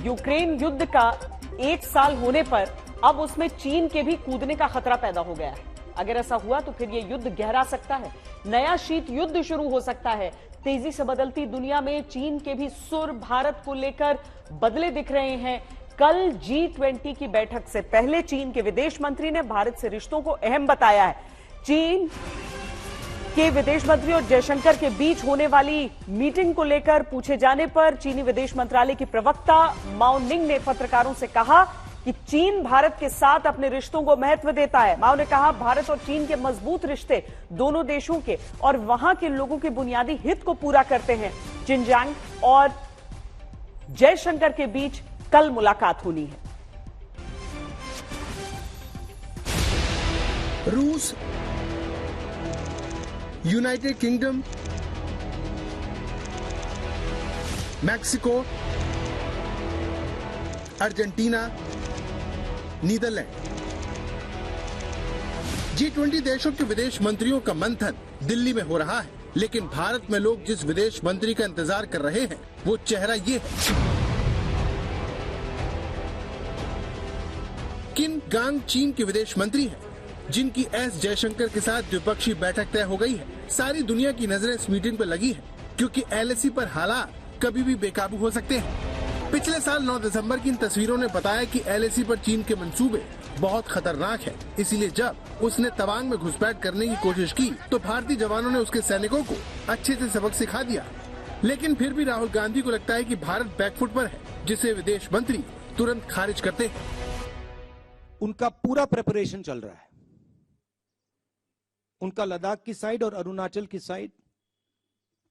Ukraine युद्ध का 1 साल होने पर अब उसमें चीन के भी कूदने का खतरा पैदा हो गया है। अगर ऐसा हुआ तो फिर यह युद्ध गहरा सकता है, नया शीत युद्ध शुरू हो सकता है। तेजी से बदलती दुनिया में चीन के भी सुर भारत को लेकर बदले दिख रहे हैं। कल G20 की बैठक से पहले चीन के विदेश मंत्री ने भारत से रिश्तों को अहम बताया है। चीन के विदेश मंत्री और जयशंकर के बीच होने वाली मीटिंग को लेकर पूछे जाने पर चीनी विदेश मंत्रालय की प्रवक्ता माओ निंग ने पत्रकारों से कहा कि चीन भारत के साथ अपने रिश्तों को महत्व देता है। माओ ने कहा, भारत और चीन के मजबूत रिश्ते दोनों देशों के और वहां के लोगों के बुनियादी हित को पूरा करते हैं। जिनजांग और जयशंकर के बीच कल मुलाकात होनी है। रूस, United Kingdom, Mexico, Argentina, Netherland. G20 देशों के विदेश मंत्रियों का मंथन दिल्ली में हो रहा है, लेकिन भारत में लोग जिस विदेश मंत्री का इंतजार कर रहे हैं वो चेहरा ये है। किन गांग चीन के विदेश मंत्री हैं, जिनकी एस जयशंकर के साथ द्विपक्षीय बैठक तय हो गई है। सारी दुनिया की नजरें इस मीटिंग पर लगी है, क्योंकि LAC पर हालात कभी भी बेकाबू हो सकते हैं। पिछले साल 9 दिसंबर की इन तस्वीरों ने बताया कि LAC पर चीन के मंसूबे बहुत खतरनाक है। इसीलिए जब उसने तवांग में घुसपैठ करने की कोशिश की तो भारतीय जवानों ने उसके सैनिकों को अच्छे से सबक सिखा दिया। लेकिन फिर भी राहुल गांधी को लगता है कि भारत बैकफुट पर है, जिसे विदेश मंत्री तुरंत खारिज करते हैं। उनका पूरा प्रिपरेशन चल रहा है। उनका लद्दाख की साइड और अरुणाचल की साइड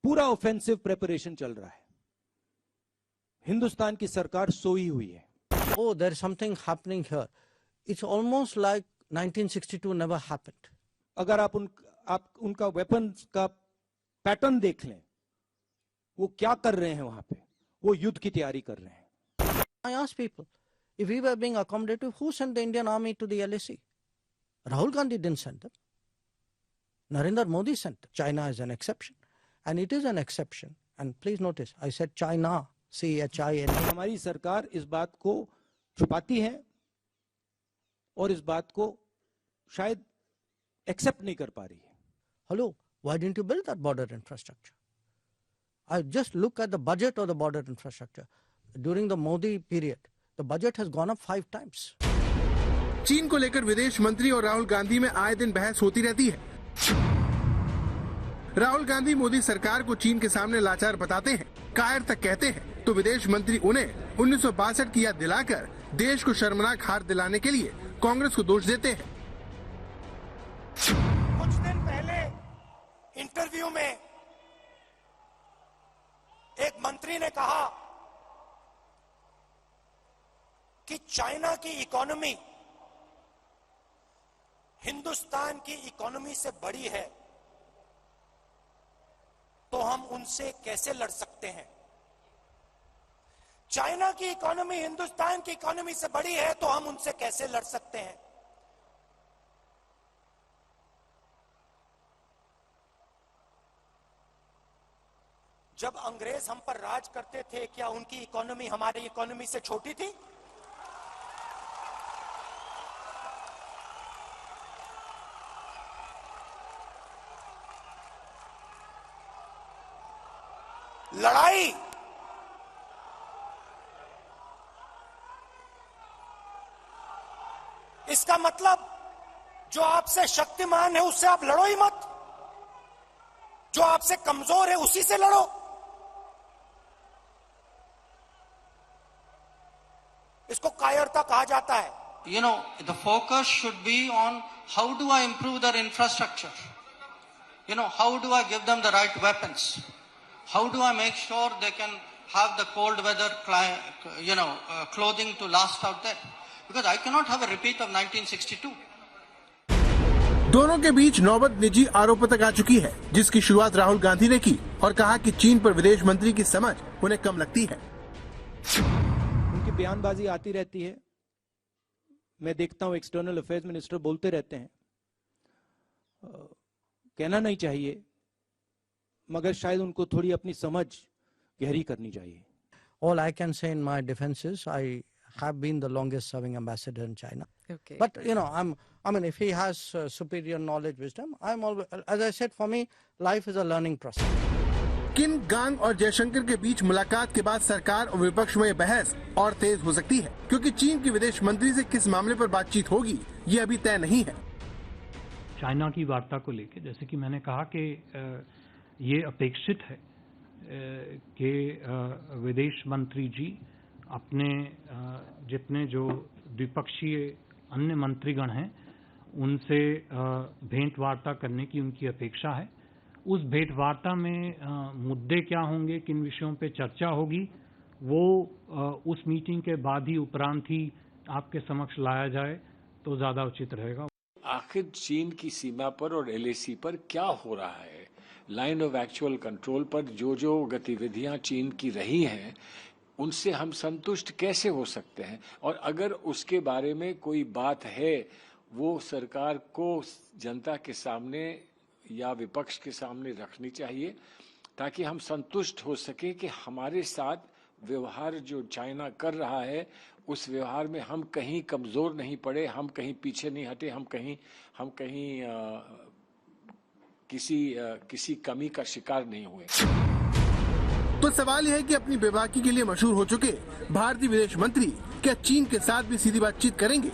पूरा ऑफेंसिव प्रिपरेशन चल रहा है। हिंदुस्तान की सरकार सोई हुई है। Oh, there is something happening here. It's almost like 1962 never happened. अगर आप उनका वेपन्स का पैटर्न देख लें, वो क्या कर रहे हैं वहां पे, वो युद्ध की तैयारी कर रहे हैं। I ask people, if we were being accommodative, who sent the Indian army to the LAC? Rahul Gandhi didn't send them. Narendra Modi sent them. China is an exception. And it is an exception. And please notice, I said China. CHINA. हमारी सरकार इस बात को छुपाती है और इस बात को शायद एक्सेप्ट नहीं कर पा रही है। Hello, why didn't you build that border infrastructure? I just look at the budget of the border infrastructure. During the Modi period, the budget has gone up 5 times. चीन को लेकर विदेश मंत्री और राहुल गांधी में आए दिन बहस होती रहती है। राहुल गांधी मोदी सरकार को चीन के सामने लाचार बताते हैं, कायर तक कहते हैं, तो विदेश मंत्री उन्हें 1962 की याद दिलाकर देश को शर्मनाक हार दिलाने के लिए कांग्रेस को दोष देते हैं। कुछ दिन पहले इंटरव्यू में एक मंत्री ने कहा कि चाइना की इकोनॉमी हिंदुस्तान की इकोनॉमी से बड़ी है, तो हम उनसे कैसे लड़ सकते हैं। चाइना की इकोनॉमी हिंदुस्तान की इकोनॉमी से बड़ी है, तो हम उनसे कैसे लड़ सकते हैं। जब अंग्रेज हम पर राज करते थे, क्या उनकी इकोनॉमी हमारी इकोनॉमी से छोटी थी? लड़ाई इसका मतलब जो आपसे शक्तिमान है उससे आप लड़ो ही मत, जो आपसे कमजोर है उसी से लड़ो। इसको कायरता कहा जाता है। You know, the focus should be on how do I improve their infrastructure? You know, how do I give them the right weapons? How do I make sure they can have the cold weather, clothing to last out there? Because I cannot have a repeat of 1962. दोनों के बीच नौबत निजी आरोपों तक आ चुकी है, जिसकी शुरुआत राहुल गांधी ने की और कहा कि चीन पर विदेश मंत्री की समझ उन्हें कम लगती है। उनकी बयानबाजी आती रहती है, मैं देखता हूं एक्सटर्नल अफेयर्स मिनिस्टर बोलते रहते हैं। कहना नहीं चाहिए, मगर शायद उनको थोड़ी अपनी समझ गहरी करनी चाहिए। All I can say in my defense is I have been the longest serving ambassador in China. Okay. But, you know, I mean, if he has superior knowledge, wisdom, I'm always, as I said, for me, life is a learning process. किम, गांग और जयशंकर के बीच मुलाकात के बाद सरकार और विपक्ष में बहस और तेज हो सकती है, क्योंकि चीन के विदेश मंत्री से किस मामले पर बातचीत होगी ये अभी तय नहीं है। चाइना की वार्ता को लेकर जैसे कि मैंने कहा कि ये अपेक्षित है कि विदेश मंत्री जी अपने जितने जो द्विपक्षीय अन्य मंत्रीगण हैं उनसे भेंट वार्ता करने की उनकी अपेक्षा है। उस भेंट वार्ता में मुद्दे क्या होंगे, किन विषयों पे चर्चा होगी, वो उस मीटिंग के बाद ही उपरांत ही आपके समक्ष लाया जाए तो ज्यादा उचित रहेगा। आखिर चीन की सीमा पर और एलएसी पर क्या हो रहा है, लाइन ऑफ एक्चुअल कंट्रोल पर जो जो गतिविधियां चीन की रही हैं उनसे हम संतुष्ट कैसे हो सकते हैं, और अगर उसके बारे में कोई बात है वो सरकार को जनता के सामने या विपक्ष के सामने रखनी चाहिए ताकि हम संतुष्ट हो सके कि हमारे साथ व्यवहार जो चाइना कर रहा है उस व्यवहार में हम कहीं कमजोर नहीं पड़े, हम कहीं पीछे नहीं हटे, हम कहीं किसी कमी का शिकार नहीं हुए। तो सवाल यह है कि अपनी बेबाकी के लिए मशहूर हो चुके भारतीय विदेश मंत्री क्या चीन के साथ भी सीधी बातचीत करेंगे?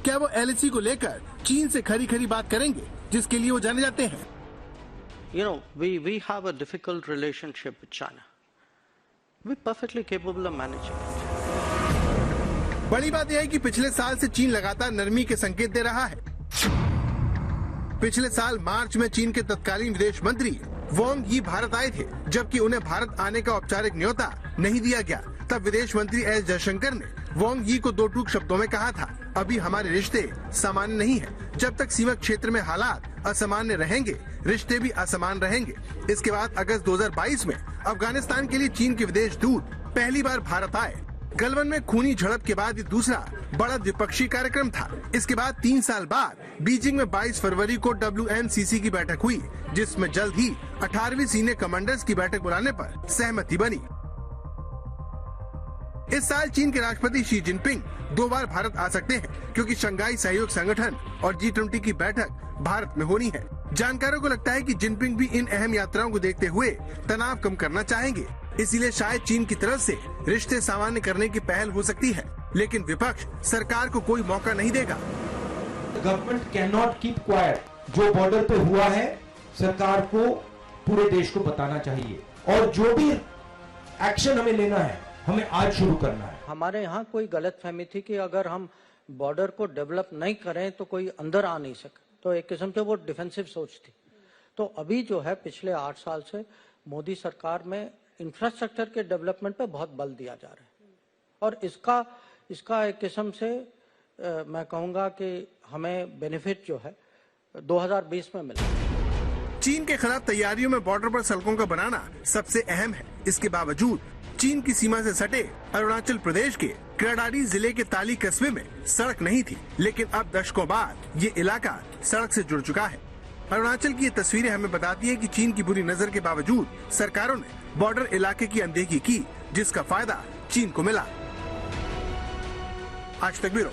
क्या वो एलएसी को लेकर चीन से खरी खरी बात करेंगे जिसके लिए वो जाने जाते हैं? You know, we have a difficult relationship with China. We're perfectly capable of managing it. बड़ी बात यह है कि पिछले साल से चीन लगातार नरमी के संकेत दे रहा है। पिछले साल मार्च में चीन के तत्कालीन विदेश मंत्री वांग यी भारत आए थे, जबकि उन्हें भारत आने का औपचारिक न्योता नहीं दिया गया। तब विदेश मंत्री एस जयशंकर ने वांग यी को दो टूक शब्दों में कहा था, अभी हमारे रिश्ते सामान्य नहीं है। जब तक सीमा क्षेत्र में हालात असामान्य रहेंगे, रिश्ते भी असमान रहेंगे। इसके बाद अगस्त 2022 में अफगानिस्तान के लिए चीन के विदेश दूत पहली बार भारत आए। गलवान में खूनी झड़प के बाद ये दूसरा बड़ा द्विपक्षीय कार्यक्रम था। इसके बाद 3 साल बाद बीजिंग में 22 फरवरी को WMCC की बैठक हुई, जिसमें जल्द ही 18वीं सीनियर कमांडर्स की बैठक बुलाने पर सहमति बनी। इस साल चीन के राष्ट्रपति शी जिनपिंग 2 बार भारत आ सकते हैं, क्योंकि शंघाई सहयोग संगठन और G20 की बैठक भारत में होनी है। जानकारों को लगता है कि जिनपिंग भी इन अहम यात्राओं को देखते हुए तनाव कम करना चाहेंगे, इसीलिए शायद चीन की तरफ से रिश्ते सामान्य करने की पहल हो सकती है, लेकिन विपक्ष सरकार को कोई मौका नहीं देगा। Government can not keep quiet. जो बॉर्डर पे हुआ है सरकार को पूरे देश को बताना चाहिए, और जो भी एक्शन हमें लेना है हमें आज शुरू करना है। हमारे यहाँ कोई गलतफहमी थी कि अगर हम बॉर्डर को डेवलप नहीं करें तो कोई अंदर आ नहीं सके, तो एक किस्म से वो डिफेंसिव सोच थी। तो अभी जो है पिछले 8 साल से मोदी सरकार में इंफ्रास्ट्रक्चर के डेवलपमेंट पे बहुत बल दिया जा रहा है, और इसका एक किस्म से मैं कहूँगा कि हमें बेनिफिट जो है 2020 में मिला। चीन के खिलाफ तैयारियों में बॉर्डर पर सड़कों का बनाना सबसे अहम है। इसके बावजूद चीन की सीमा से सटे अरुणाचल प्रदेश के क्राडारी जिले के ताली कस्बे में सड़क नहीं थी, लेकिन अब दशकों बाद ये इलाका सड़क से जुड़ चुका है। अरुणाचल की ये तस्वीरें हमें बताती है कि चीन की बुरी नजर के बावजूद सरकारों ने बॉर्डर इलाके की अनदेखी की, जिसका फायदा चीन को मिला। आज तक ब्यूरो।